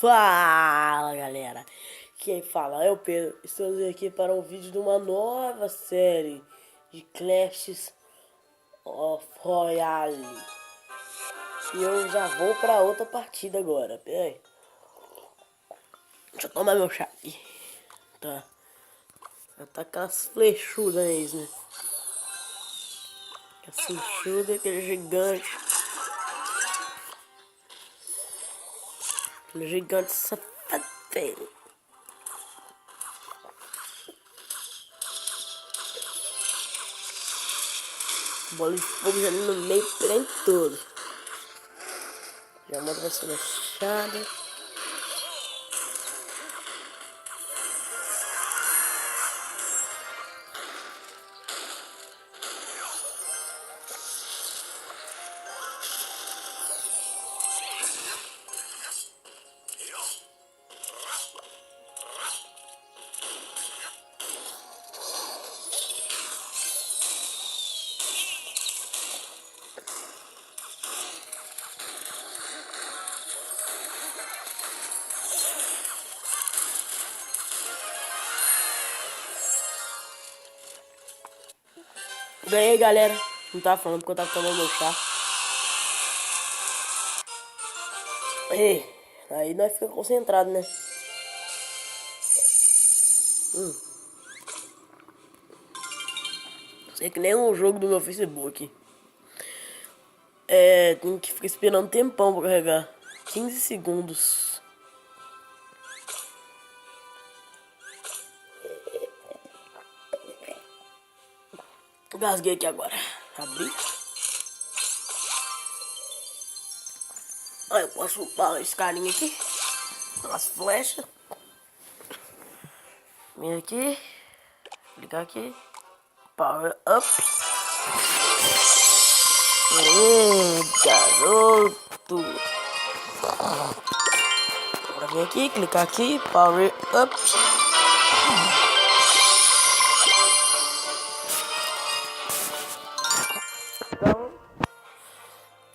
Fala galera, quem fala é o Pedro. Estamos aqui para um vídeo de uma nova série de Clash of Royale. E eu já vou para outra partida agora. Pera aí, deixa eu tomar meu chá aqui. Tá, já tá aquelas flechudas aí, né? Aquela flechuda, aquele gigante. Aquele gigante safadinho. Bola de fogo ali no meio, prende tudo. Já manda uma flechada. Ganhei, galera. Não tava falando porque eu tava tomando meu chá. Aí nós ficamos concentrados, né? Sei que nem um jogo do meu Facebook. Tem que ficar esperando um tempão pra carregar. 15 segundos. Gasguei aqui agora. Abri. Eu posso upar esse carinha aqui. As flechas. Vem aqui. Clicar aqui. Power up. Garoto. Agora vem aqui, clicar aqui. Power up. Então,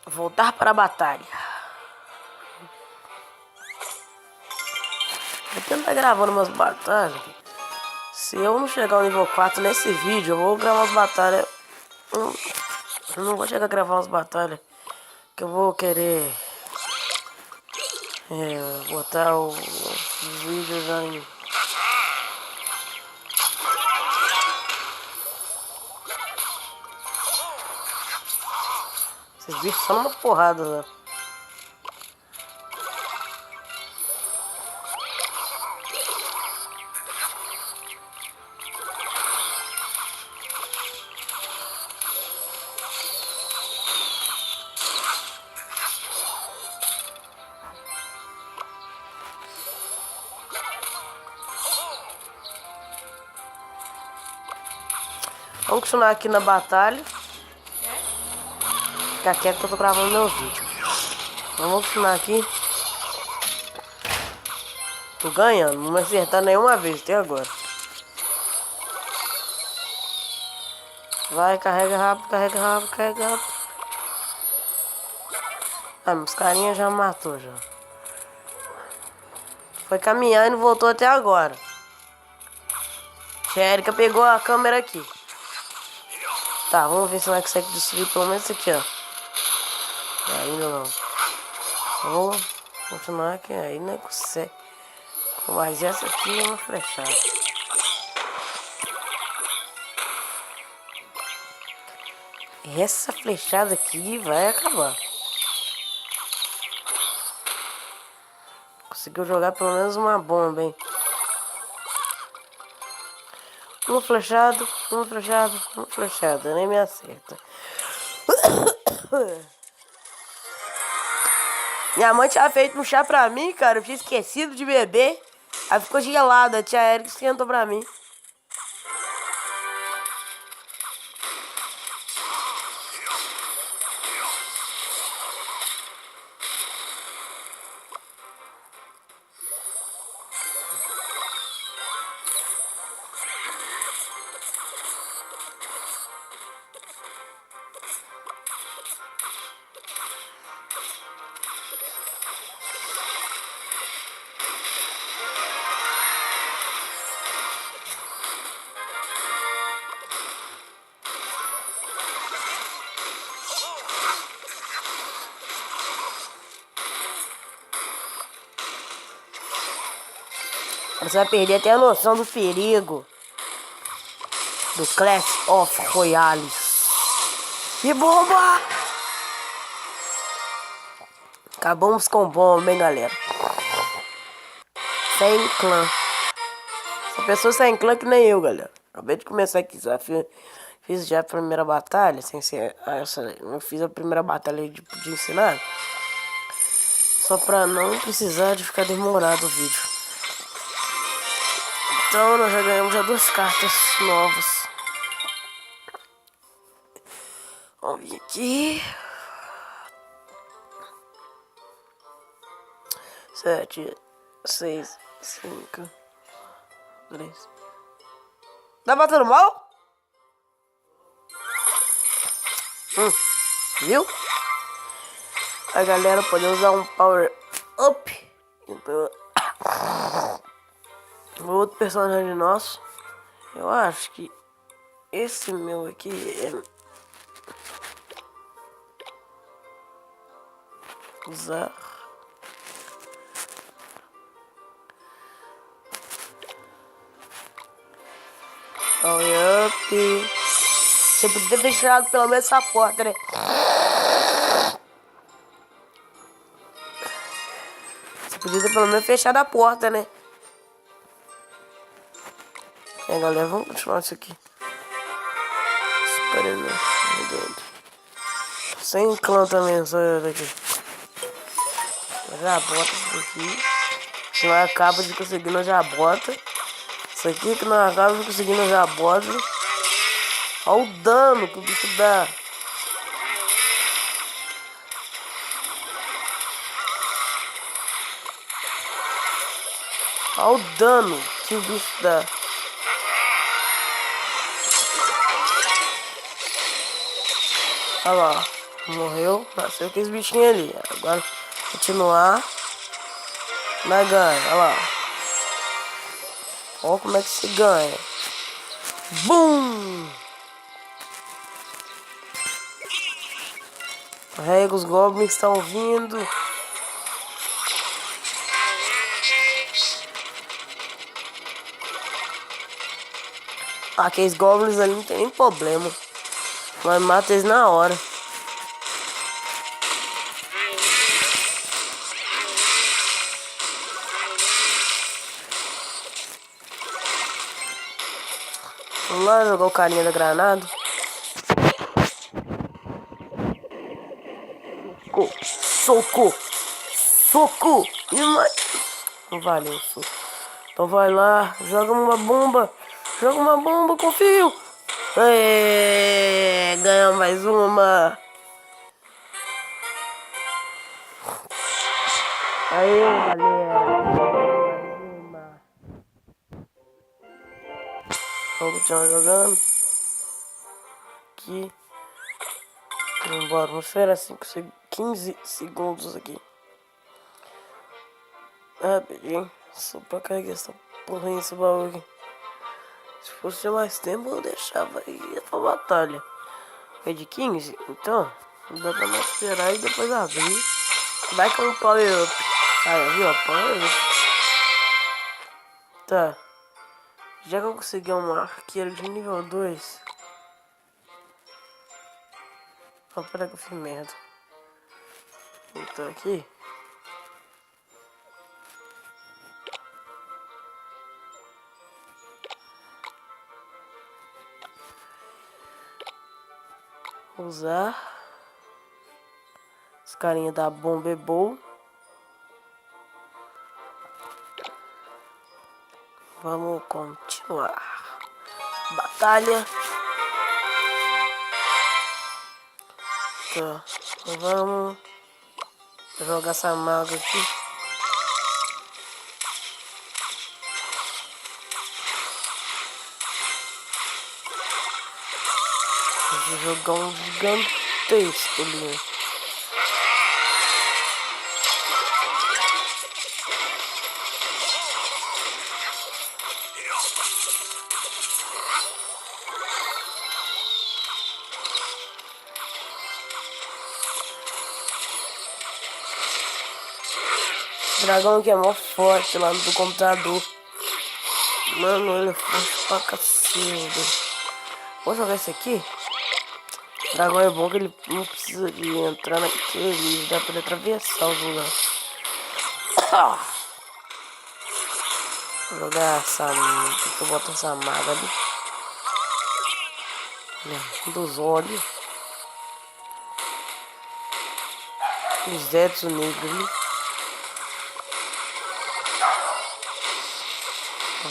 voltar para a batalha. Vou tentar gravando umas batalhas. Se eu não chegar ao nível 4 nesse vídeo, eu vou gravar umas batalhas. Eu não vou chegar a gravar umas batalhas que eu vou querer botar os vídeos já em... Esses bichos são uma porrada, né? Vamos continuar aqui na batalha. Fica quieto que eu tô gravando meu vídeo. Vamos continuar aqui. Tô ganhando, não vai acertar nenhuma vez até agora. Vai, carrega rápido, carrega rápido, carrega rápido. Meus carinhas já matou já. Foi caminhar e não voltou até agora. A Erika pegou a câmera aqui. Tá, vamos ver se ela consegue destruir pelo menos isso aqui, ó. Ainda não. Vamos continuar aqui, aí não consegue. Mas essa aqui é uma flechada. Essa flechada aqui vai acabar. Conseguiu jogar pelo menos uma bomba, hein? Um flechado, nem me acerta. Minha mãe tinha feito um chá pra mim, cara. Eu tinha esquecido de beber. Aí ficou gelada. A tia Erika esquentou pra mim. Você vai perder até a noção do perigo do Clash of Royale. E bomba! Acabamos com bomba, hein, galera? Sem clã. Essa pessoa sem clã que nem eu, galera. Acabei de começar aqui, fiz já a primeira batalha, sem ser eu fiz a primeira batalha de ensinar. Só pra não precisar de ficar demorado o vídeo. Então nós já ganhamos já 2 cartas novas. Vamos vir aqui. 7, 6, 5, 3. Tá batendo mal? Viu? A galera pode usar um power up. Então, o outro personagem nosso, eu acho que esse meu aqui usar power up. Você podia ter fechado pelo menos essa porta, né? Você podia ter pelo menos fechado a porta, né? É, galera, vamos continuar isso aqui. Sem clã também, só eu daqui. Já bota isso daqui. Se não acaba de conseguir, nós já bota. Isso aqui que não acaba de conseguir, nós já bota. Olha o dano que o bicho dá. Olha o dano que o bicho dá. Olha lá. Morreu. Nasceu aqueles bichinhos ali. Agora, continuar. Nós ganha. Olha lá. Olha como é que se ganha. Bum! Rega, os goblins estão vindo. Aqueles goblins ali não tem nem problema. Mas mata eles na hora. Vamos lá jogar o carinha da granada. Soco! Soco! E mais... Não valeu, soco. Então vai lá, joga uma bomba. Joga uma bomba, confio. Ganhamos mais uma. Aí, galera. Mais uma. Vamos continuar jogando. Aqui. Vambora, vamos esperar 15 segundos aqui. Rapidinho. Só pra carregar essa porra esse baú aqui. Se fosse mais tempo eu deixava ir pra batalha. É de 15? Então dá pra nós esperar e depois abrir. Vai com o power up. Aí, viu? Power up. Tá. Já que eu consegui uma arqueira de nível 2. Ó, peraí que eu fiz merda. Então aqui. Usar os carinha da bomba bowl. Vamos continuar batalha. Tá. Vamos jogar essa maga aqui. Vou jogar um gigantesco ali. Esse dragão aqui é mó forte lá no computador. Mano, ele é forte pra cacete. Vou jogar esse aqui. O dragão é bom que ele não precisa de entrar naquele. Dá pra ele atravessar os lugares. Vou jogar essa. Deixa eu botar essa maga ali. Dos olhos. Os dedos negros ali.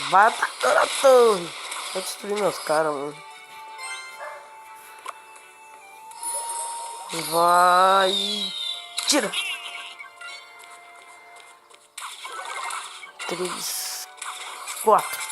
Vai atacando a torre. Vai destruir meus caras, mano. Vai. Tira. 3, 4.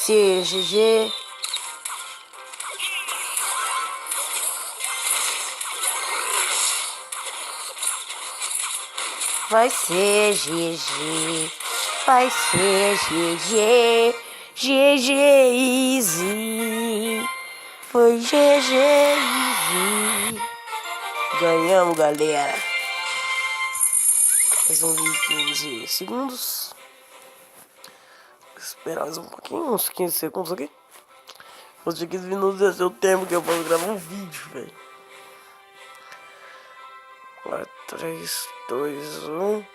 GG. Vai ser GG. Vai ser GG. GG Easy. Foi GG Easy. Ganhamos, galera. Mais um 15 segundos. Esperar mais um pouquinho, uns 15 segundos aqui. Uns 15 minutos é o tempo que eu posso gravar um vídeo, velho. 4, 3, 2, 1.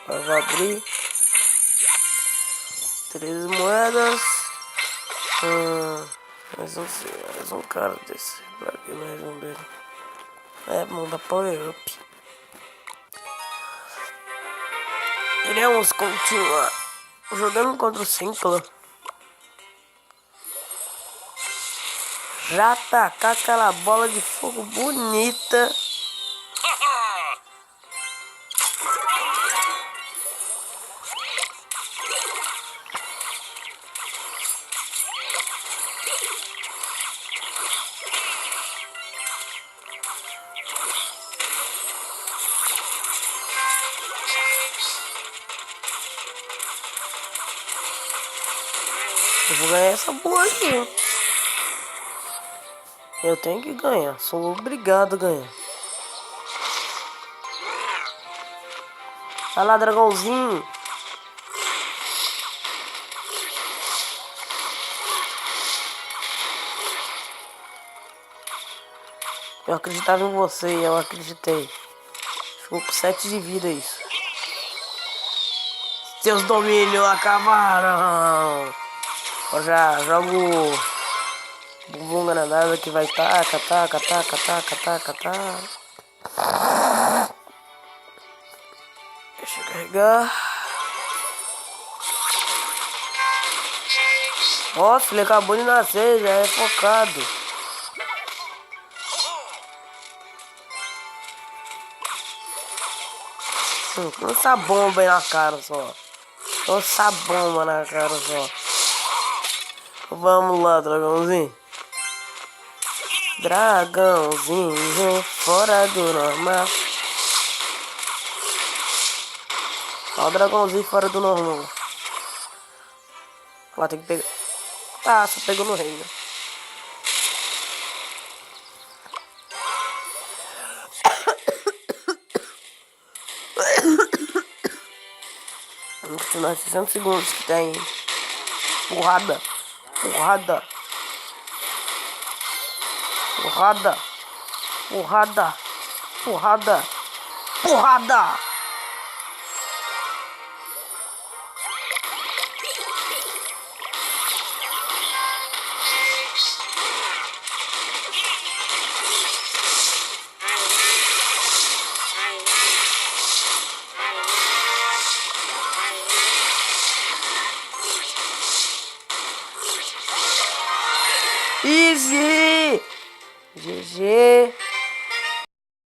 Vai abrir. 13 moedas. Mas não sei, mais um cara desse. Pra que mais um dele? Manda power up. Iremos continuar jogando contra o Sinclair. Já atacar aquela bola de fogo bonita. Eu vou ganhar essa bola aqui. Eu tenho que ganhar. Sou obrigado a ganhar. Vai lá, dragãozinho. Eu acreditava em você e eu acreditei. Ficou com 7 de vida isso. Seus domínios acabaram. Eu já jogo bumbum granada que vai taca, taca, taca, taca, taca, taca. Deixa eu carregar. Nossa, ele acabou de nascer, já é focado. Essa bomba aí na cara só. Essa bomba na cara só. Vamos lá, dragãozinho. Dragãozinho fora do normal. Olha o dragãozinho fora do normal. Lá tem que pegar. Ah, só pegou no reino. Vamos continuar 60 segundos que tem. Porrada. Porrada. Porrada. Porrada. Porrada. Porrada. Easy! GG!